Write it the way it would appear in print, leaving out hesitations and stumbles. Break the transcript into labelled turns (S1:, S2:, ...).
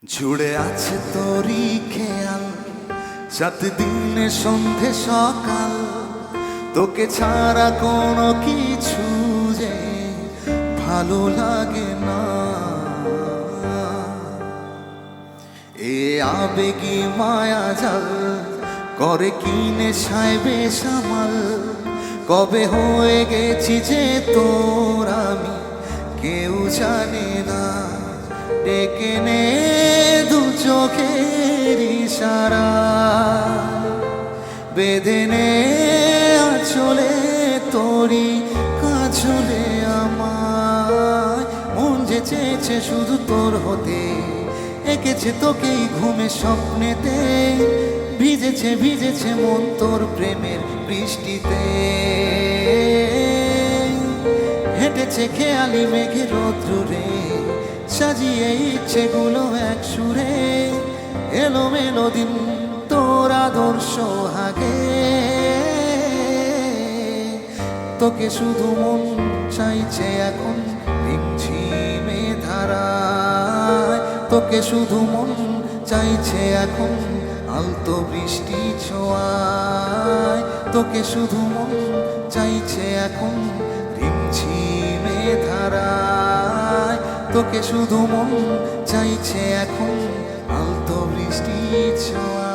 S1: জুড়ে আছে তোরই খেয়াল, সাত দিনে সন্ধে সকাল, তোকে ছাড়া কোনো কিছু যে ভালো লাগে না। এ আবেগী মায়া জাল করে কিনে সাইবে সামাল, কবে হয়ে গেছি যে তোর আমি কেউ জানে না। ডেকে নে দু চোখের ইশারা, বেঁধে নে আঁচলে তোরি কাছলে আমায়। মন যে চেয়েছে শুধু তোর হতে, এঁকেছে তোকেই ঘুমে স্বপ্নেতে, ভিজেছে ভিজেছে মন তোর প্রেমের বৃষ্টিতে। হেঁটেছে খেয়ালি মেঘে রোদ্দুরে, সাজিয়ে ইচ্ছেগুলো এক সুরে, এলোমেলো দিন তোর আদর্শ হাগে। তোকে শুধু মন চাইছে এখন ঝিমে ধারায়, তোকে শুধু মন চাইছে এখন আলতো বৃষ্টি ছোঁয়ায়, তোকে শুধু মন চাইছে এখন ঝিমে ধারায়, তোকে শুধু মন চাইছে এখন আলতো বৃষ্টি ছোঁয়া।